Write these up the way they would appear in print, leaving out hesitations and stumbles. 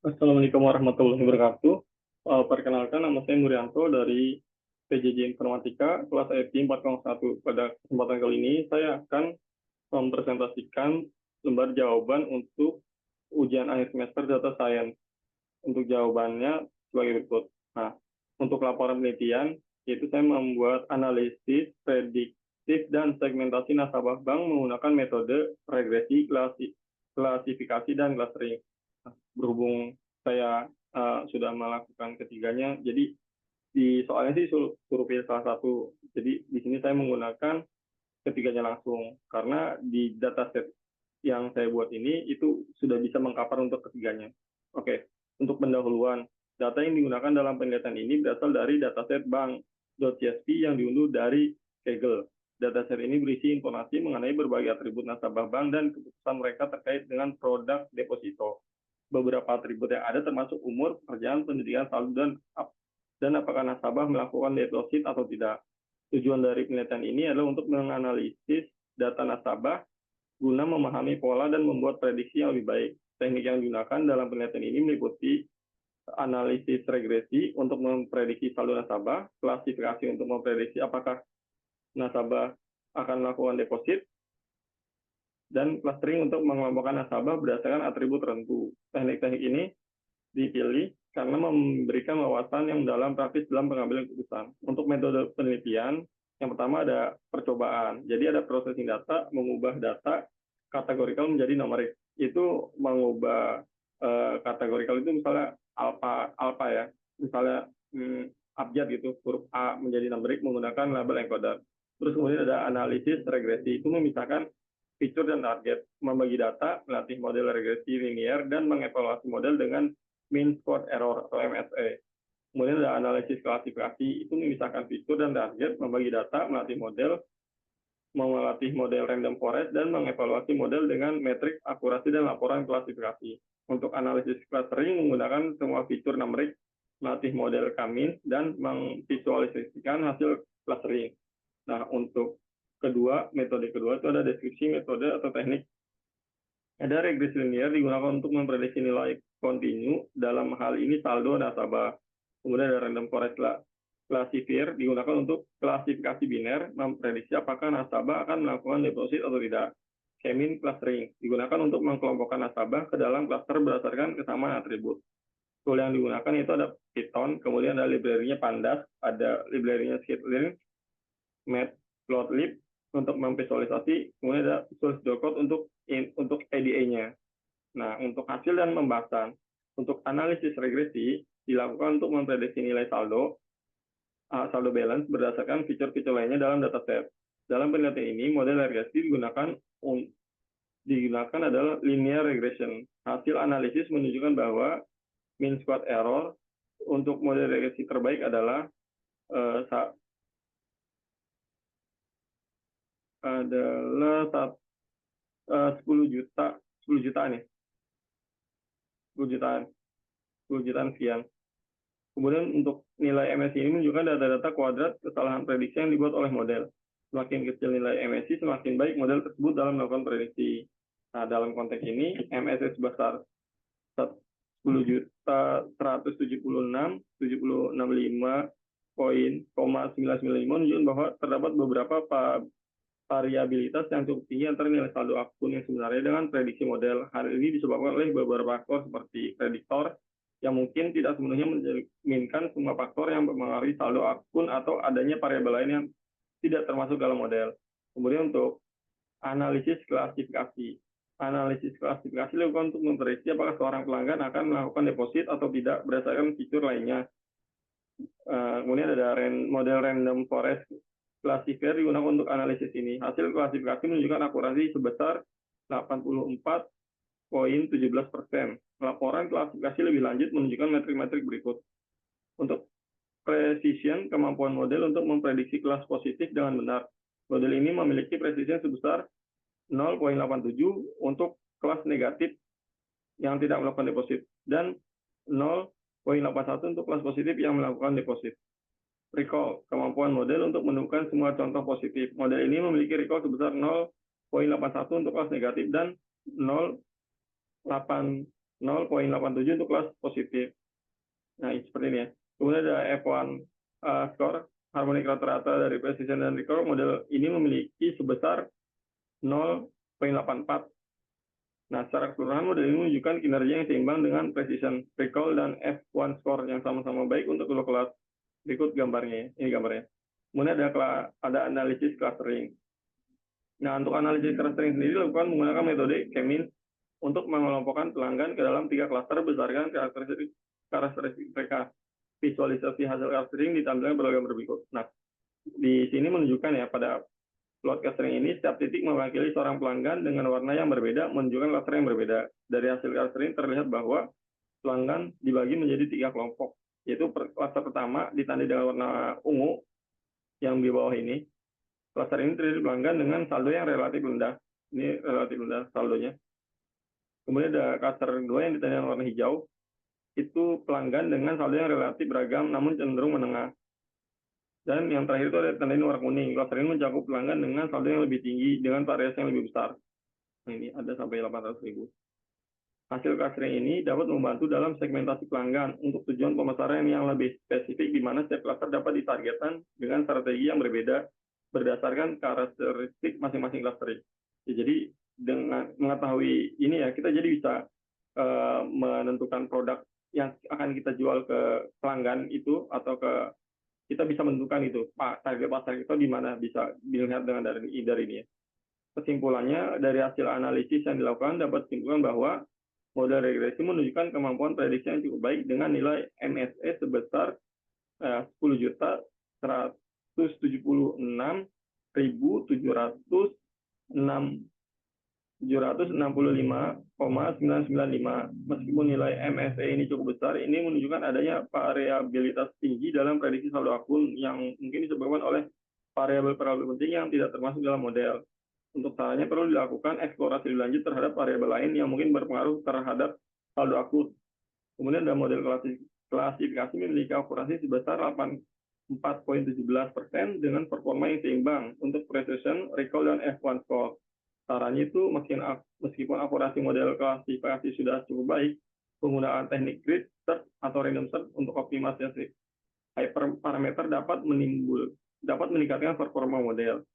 Assalamualaikum warahmatullahi wabarakatuh. Perkenalkan, nama saya Murianto dari PJJ Informatika kelas IT 401. Pada kesempatan kali ini, saya akan mempresentasikan lembar jawaban untuk ujian akhir semester Data Science. Untuk jawabannya sebagai berikut. Nah, untuk laporan penelitian, yaitu saya membuat analisis, prediktif, dan segmentasi nasabah bank menggunakan metode regresi, klasifikasi, dan clustering. Nah, berhubung saya sudah melakukan ketiganya, jadi di soalnya sih suruh pilih salah satu. Jadi di sini saya menggunakan ketiganya langsung karena di dataset yang saya buat ini itu sudah bisa mengcover untuk ketiganya. Oke, untuk pendahuluan, data yang digunakan dalam penelitian ini berasal dari dataset bank.csv yang diunduh dari Kaggle. Dataset ini berisi informasi mengenai berbagai atribut nasabah bank dan keputusan mereka terkait dengan produk deposito. Beberapa atribut yang ada termasuk umur, pekerjaan, pendidikan, saldo, dan apakah nasabah melakukan deposit atau tidak. Tujuan dari penelitian ini adalah untuk menganalisis data nasabah guna memahami pola dan membuat prediksi yang lebih baik. Teknik yang digunakan dalam penelitian ini meliputi analisis regresi untuk memprediksi saldo nasabah, klasifikasi untuk memprediksi apakah nasabah akan melakukan deposit, dan clustering untuk mengelompokkan nasabah berdasarkan atribut tertentu. Teknik-teknik ini dipilih karena memberikan wawasan yang dalam praktis dalam pengambilan keputusan. Untuk metode penelitian, yang pertama ada percobaan. Jadi ada processing data, mengubah data kategorikal menjadi numerik. Itu mengubah kategorikal itu misalnya alfa ya, misalnya abjad gitu, huruf A menjadi numerik menggunakan label encoder. Terus kemudian ada analisis regresi, itu memisahkan fitur dan target, membagi data, melatih model regresi linear, dan mengevaluasi model dengan mean squared error atau MSE. Kemudian ada analisis klasifikasi, itu memisahkan fitur dan target, membagi data, melatih model random forest, dan mengevaluasi model dengan metrik akurasi dan laporan klasifikasi. Untuk analisis clustering menggunakan semua fitur numerik, melatih model K-means, dan memvisualisasikan hasil clustering. Nah, untuk metode kedua itu ada deskripsi metode atau teknik. Ada regresi linear digunakan untuk memprediksi nilai kontinu, dalam hal ini saldo nasabah. Kemudian ada random forest classifier digunakan untuk klasifikasi biner, memprediksi apakah nasabah akan melakukan deposit atau tidak. K-means clustering digunakan untuk mengkelompokkan nasabah ke dalam cluster berdasarkan kesamaan atribut. Tool yang digunakan itu ada Python, kemudian ada library-nya Pandas, ada library-nya Scikit-learn, Matplotlib untuk memvisualisasi, kemudian ada Visual Studio Code untuk EDA-nya. Nah, untuk hasil dan pembahasan, untuk analisis regresi dilakukan untuk memprediksi nilai saldo balance berdasarkan fitur-fitur lainnya dalam dataset. Dalam penelitian ini, model regresi digunakan adalah linear regression. Hasil analisis menunjukkan bahwa mean squared error untuk model regresi terbaik adalah 10 juta 10 jutaan ya 10 jutaan 10 jutaan sekian. Kemudian untuk nilai MSI ini menunjukkan data-data kuadrat kesalahan prediksi yang dibuat oleh model. Semakin kecil nilai MSI, semakin baik model tersebut dalam melakukan prediksi. Nah, dalam konteks ini, MSI sebesar 10 juta 176.765,995 menunjukkan bahwa terdapat beberapa variabilitas yang cukup tinggi antara nilai saldo akun yang sebenarnya dengan prediksi model. Hal ini disebabkan oleh beberapa faktor seperti prediktor yang mungkin tidak sepenuhnya mencerminkan semua faktor yang mempengaruhi saldo akun atau adanya variabel lain yang tidak termasuk dalam model. Kemudian untuk analisis klasifikasi. Analisis klasifikasi dilakukan untuk memprediksi apakah seorang pelanggan akan melakukan deposit atau tidak berdasarkan fitur lainnya. Kemudian ada model random forest classifier digunakan untuk analisis ini. Hasil klasifikasi menunjukkan akurasi sebesar 84,17%. Laporan klasifikasi lebih lanjut menunjukkan metrik-metrik berikut. Untuk precision, kemampuan model untuk memprediksi kelas positif dengan benar. Model ini memiliki precision sebesar 0,87 untuk kelas negatif yang tidak melakukan deposit dan 0,81 untuk kelas positif yang melakukan deposit. Recall, kemampuan model untuk menemukan semua contoh positif. Model ini memiliki recall sebesar 0,81 untuk kelas negatif dan 0,81 0,87 untuk kelas positif. Nah, seperti ini ya. Kemudian ada F1 score, harmonik rata-rata dari precision dan recall. Model ini memiliki sebesar 0,84. Nah, secara keseluruhan model ini menunjukkan kinerja yang seimbang dengan precision, recall, dan F1 score yang sama-sama baik untuk kedua kelas. Berikut gambarnya, ini gambarnya. Kemudian ada analisis clustering. Nah, untuk analisis clustering sendiri dilakukan menggunakan metode K-means untuk mengelompokkan pelanggan ke dalam 3 klaster berdasarkan karakteristik mereka. Visualisasi hasil clustering ditampilkan beragam berikut. Nah, di sini menunjukkan ya pada plot clustering ini setiap titik mewakili seorang pelanggan dengan warna yang berbeda menunjukkan klaster yang berbeda. Dari hasil clustering terlihat bahwa pelanggan dibagi menjadi 3 kelompok, yaitu klaster pertama ditandai dengan warna ungu yang di bawah ini. Klaster ini terdiri pelanggan dengan saldo yang relatif rendah. Ini relatif rendah saldonya. Kemudian ada klaster kedua yang ditandai dengan warna hijau. Itu pelanggan dengan saldo yang relatif beragam namun cenderung menengah. Dan yang terakhir itu ada tanda ini warna kuning. Klaster ini mencakup pelanggan dengan saldo yang lebih tinggi dengan variasi yang lebih besar. Nah, ini ada sampai 800.000. Hasil clustering ini dapat membantu dalam segmentasi pelanggan untuk tujuan pemasaran yang lebih spesifik di mana setiap cluster dapat ditargetkan dengan strategi yang berbeda berdasarkan karakteristik masing-masing cluster. Ya, jadi dengan mengetahui ini ya kita jadi bisa menentukan produk yang akan kita jual ke pelanggan itu atau kita bisa menentukan itu target pasar kita di mana bisa dilihat dengan dari ini ya. Kesimpulannya dari hasil analisis yang dilakukan dapat disimpulkan bahwa model regresi menunjukkan kemampuan prediksi yang cukup baik dengan nilai MSE sebesar 10.176.765,995. Meskipun nilai MSE ini cukup besar, ini menunjukkan adanya variabilitas tinggi dalam prediksi saldo akun yang mungkin disebabkan oleh variabel-variabel penting yang tidak termasuk dalam model. Untuk caranya perlu dilakukan eksplorasi lebih lanjut terhadap variabel lain yang mungkin berpengaruh terhadap saldo akun. Kemudian ada model klasifikasi memiliki akurasi sebesar 84,17% dengan performa yang seimbang untuk precision, recall, dan F1 score. Caranya itu meskipun akurasi model klasifikasi sudah cukup baik, penggunaan teknik grid search atau random search untuk optimalisasi hyperparameter dapat meningkatkan performa model.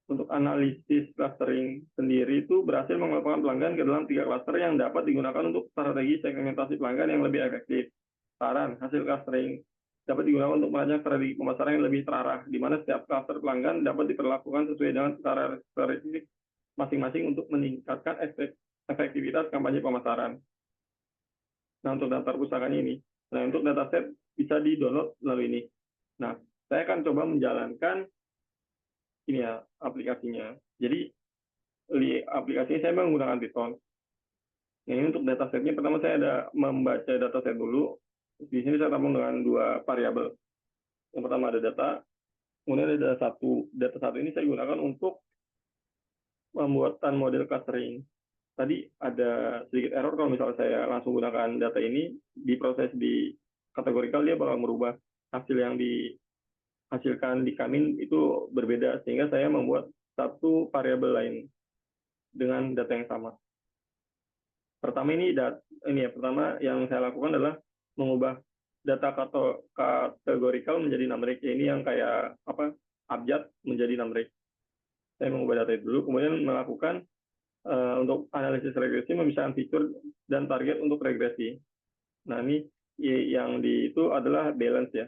Untuk analisis clustering sendiri itu berhasil mengelompokkan pelanggan ke dalam 3 klaster yang dapat digunakan untuk strategi segmentasi pelanggan yang lebih efektif. Saran, hasil clustering dapat digunakan untuk merancang strategi pemasaran yang lebih terarah, di mana setiap klaster pelanggan dapat diperlakukan sesuai dengan karakteristik masing-masing untuk meningkatkan efektivitas kampanye pemasaran. Nah, untuk daftar pusakanya ini. Nah, untuk dataset bisa di-download melalui ini. Nah, saya akan coba menjalankan ini ya aplikasinya. Jadi aplikasinya saya menggunakan Python. Nah, ini untuk datasetnya pertama saya ada membaca dataset dulu. Di sini saya tampung dengan 2 variabel. Yang pertama ada data, kemudian ada data satu ini saya gunakan untuk pembuatan model clustering. Tadi ada sedikit error kalau misalnya saya langsung gunakan data ini diproses di kategorikal, dia bakal merubah hasil yang dihasilkan di Kamin itu berbeda, sehingga saya membuat satu variabel lain dengan data yang sama. Pertama pertama yang saya lakukan adalah mengubah data kategorikal menjadi numerik. Ini yang kayak abjad menjadi numerik. Saya mengubah data itu dulu, kemudian melakukan untuk analisis regresi, memisahkan fitur dan target untuk regresi. Nah, ini yang itu adalah balance ya.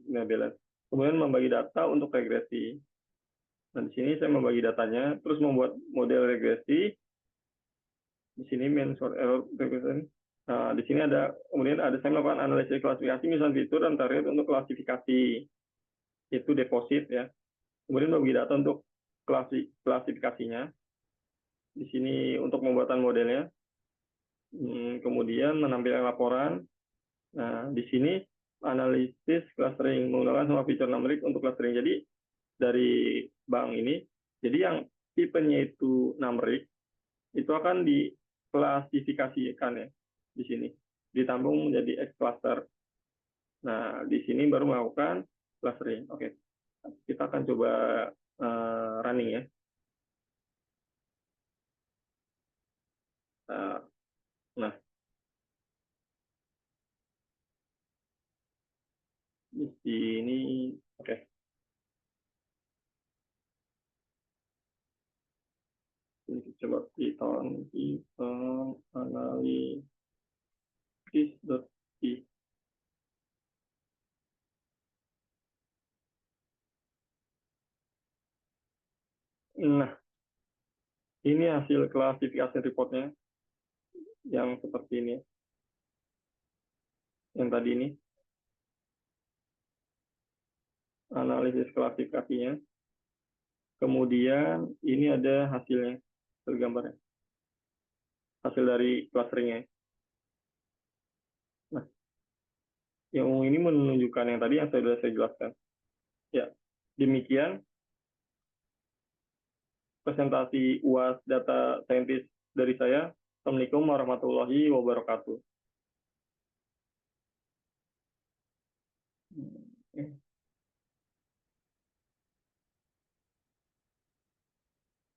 Balance. Kemudian membagi data untuk regresi. Nah, di sini saya membagi datanya, terus membuat model regresi. Di sini main sort error regresi. Nah, di sini kemudian saya melakukan analisis klasifikasi, misalnya fitur dan target untuk klasifikasi. Itu deposit ya. Kemudian membagi data untuk klasifikasinya. Di sini untuk pembuatan modelnya. Kemudian menampilkan laporan. Nah, di sini analisis clustering menggunakan semua fitur numerik untuk clustering. Jadi dari bank ini, jadi yang tipenya itu numerik itu akan diklasifikasikan ya di sini, ditambung menjadi X cluster. Nah, di sini baru melakukan clustering. Oke, kita akan coba running ya. Nah, di sini, oke. Ini coba Python analysis.py. Nah, ini hasil klasifikasi reportnya yang seperti ini, yang tadi ini, analisis klasifikasinya. Kemudian ini ada hasilnya, tergambarnya, hasil dari clusteringnya. Nah, yang ini menunjukkan yang tadi yang sudah saya jelaskan. Ya, demikian presentasi UAS Data Scientist dari saya. Assalamualaikum warahmatullahi wabarakatuh.